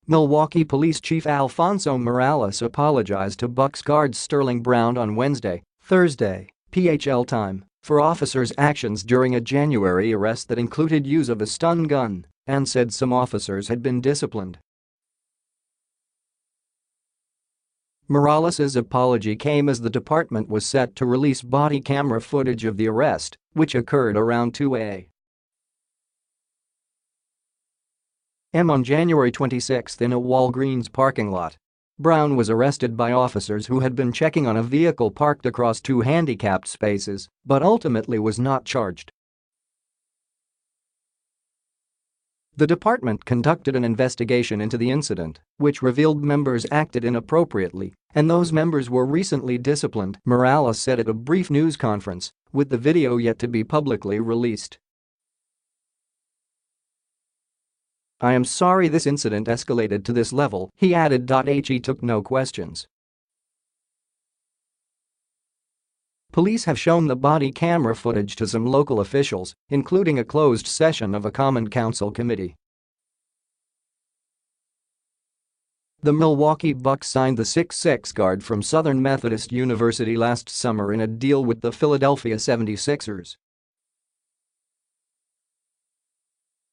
Milwaukee Police Chief Alfonso Morales apologized to Bucks guard Sterling Brown on Wednesday, Thursday, PHL time, for officers' actions during a January arrest that included use of a stun gun, and said some officers had been disciplined. Morales' apology came as the department was set to release body camera footage of the arrest, which occurred around 2 a.m. on January 26 in a Walgreens parking lot. Brown was arrested by officers who had been checking on a vehicle parked across two handicapped spaces, but ultimately was not charged. The department conducted an investigation into the incident, which revealed members acted inappropriately, and those members were recently disciplined, Morales said at a brief news conference, with the video yet to be publicly released. "I am sorry this incident escalated to this level," he added. He took no questions. Police have shown the body camera footage to some local officials, including a closed session of a Common Council committee. The Milwaukee Bucks signed the 6'6" guard from Southern Methodist University last summer in a deal with the Philadelphia 76ers.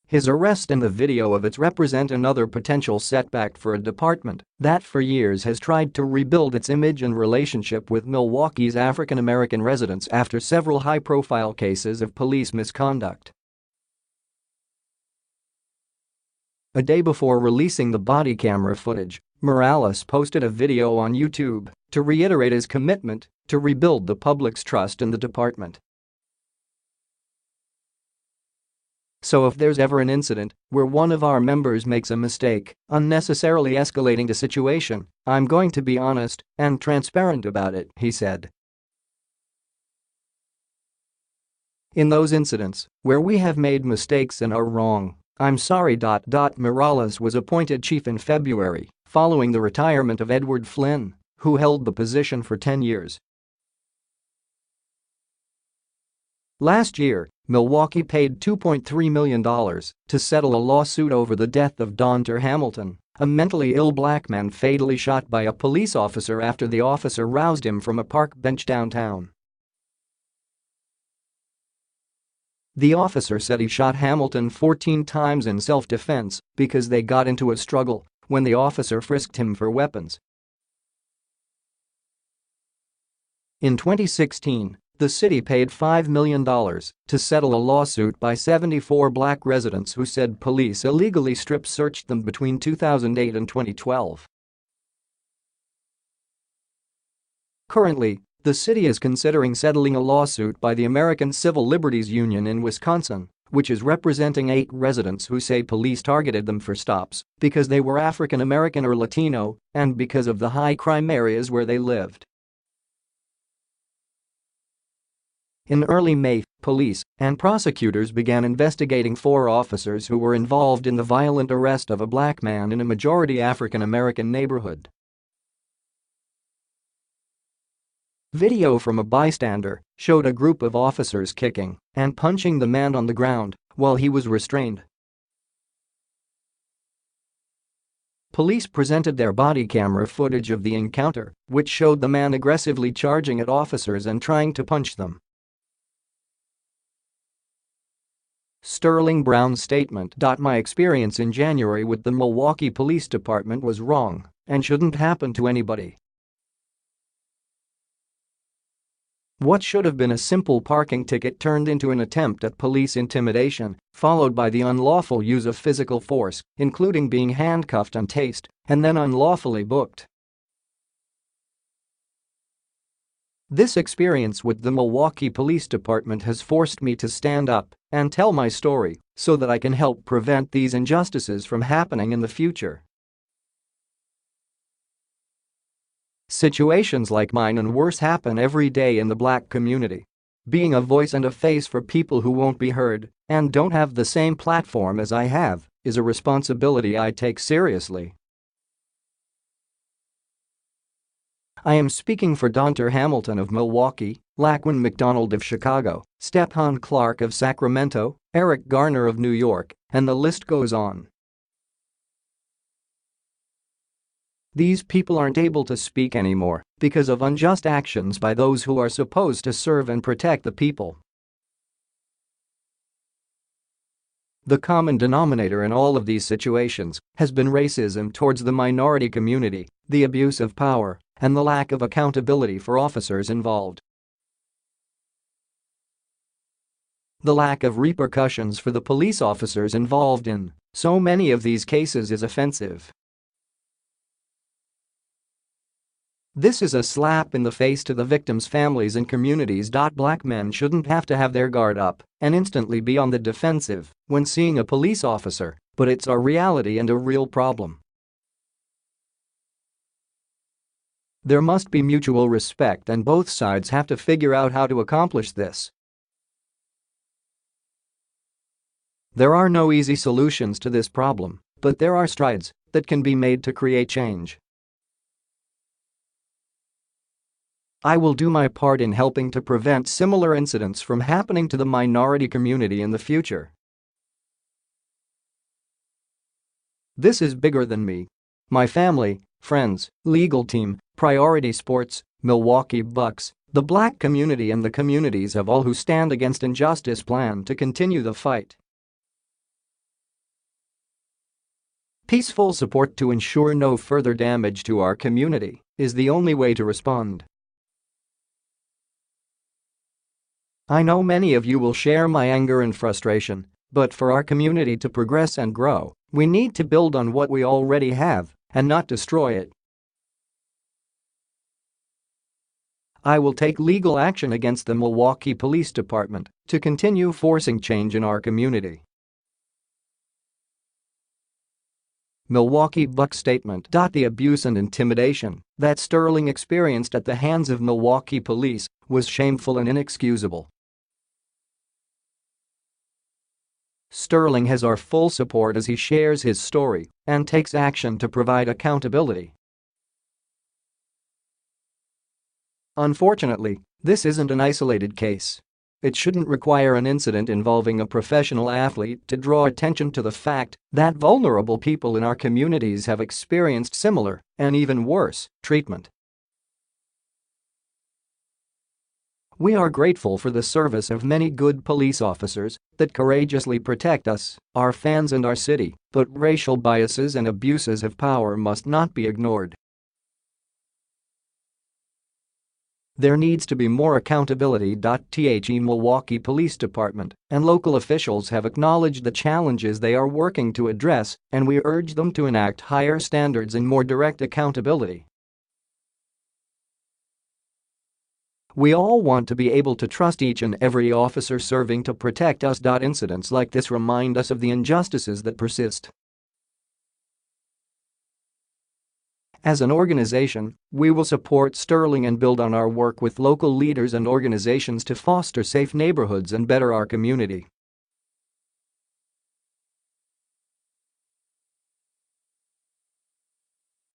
His arrest and the video of it represent another potential setback for a department that for years has tried to rebuild its image and relationship with Milwaukee's African American residents after several high-profile cases of police misconduct. A day before releasing the body camera footage, Morales posted a video on YouTube to reiterate his commitment to rebuild the public's trust in the department. "So if there's ever an incident where one of our members makes a mistake, unnecessarily escalating the situation, I'm going to be honest and transparent about it," he said. "In those incidents where we have made mistakes and are wrong, I'm sorry." Morales was appointed chief in February, following the retirement of Edward Flynn, who held the position for 10 years. Last year, Milwaukee paid $2.3 million to settle a lawsuit over the death of Donter Hamilton, a mentally ill black man fatally shot by a police officer after the officer roused him from a park bench downtown. The officer said he shot Hamilton 14 times in self-defense because they got into a struggle when the officer frisked him for weapons. In 2016, the city paid $5 million to settle a lawsuit by 74 black residents who said police illegally strip-searched them between 2008 and 2012. Currently, the city is considering settling a lawsuit by the American Civil Liberties Union in Wisconsin, which is representing 8 residents who say police targeted them for stops because they were African American or Latino and because of the high crime areas where they lived. In early May, police and prosecutors began investigating 4 officers who were involved in the violent arrest of a black man in a majority African American neighborhood. Video from a bystander showed a group of officers kicking and punching the man on the ground while he was restrained. Police presented their body camera footage of the encounter, which showed the man aggressively charging at officers and trying to punch them. Sterling Brown's statement. "My experience in January with the Milwaukee Police Department was wrong and shouldn't happen to anybody. What should have been a simple parking ticket turned into an attempt at police intimidation, followed by the unlawful use of physical force, including being handcuffed and tased, and then unlawfully booked. This experience with the Milwaukee Police Department has forced me to stand up and tell my story so that I can help prevent these injustices from happening in the future. Situations like mine and worse happen every day in the black community. Being a voice and a face for people who won't be heard and don't have the same platform as I have is a responsibility I take seriously. I am speaking for Donter Hamilton of Milwaukee, Laquan McDonald of Chicago, Stephon Clark of Sacramento, Eric Garner of New York, and the list goes on." These people aren't able to speak anymore because of unjust actions by those who are supposed to serve and protect the people. The common denominator in all of these situations has been racism towards the minority community, the abuse of power, and the lack of accountability for officers involved. The lack of repercussions for the police officers involved in so many of these cases is offensive. This is a slap in the face to the victims' families and communities. Black men shouldn't have to have their guard up and instantly be on the defensive when seeing a police officer, but it's a reality and a real problem. There must be mutual respect and both sides have to figure out how to accomplish this. There are no easy solutions to this problem, but there are strides that can be made to create change. I will do my part in helping to prevent similar incidents from happening to the minority community in the future. This is bigger than me. My family, friends, legal team, Priority Sports, Milwaukee Bucks, the black community and the communities of all who stand against injustice plan to continue the fight. Peaceful support to ensure no further damage to our community is the only way to respond. I know many of you will share my anger and frustration, but for our community to progress and grow, we need to build on what we already have and not destroy it. I will take legal action against the Milwaukee Police Department to continue forcing change in our community. Milwaukee Bucks statement. The abuse and intimidation that Sterling experienced at the hands of Milwaukee police was shameful and inexcusable. Sterling has our full support as he shares his story and takes action to provide accountability. Unfortunately, this isn't an isolated case. It shouldn't require an incident involving a professional athlete to draw attention to the fact that vulnerable people in our communities have experienced similar, and even worse, treatment. We are grateful for the service of many good police officers that courageously protect us, our fans and our city, but racial biases and abuses of power must not be ignored. There needs to be more accountability. The Milwaukee Police Department and local officials have acknowledged the challenges they are working to address, and we urge them to enact higher standards and more direct accountability. We all want to be able to trust each and every officer serving to protect us. Incidents like this remind us of the injustices that persist. As an organization, we will support Sterling and build on our work with local leaders and organizations to foster safe neighborhoods and better our community.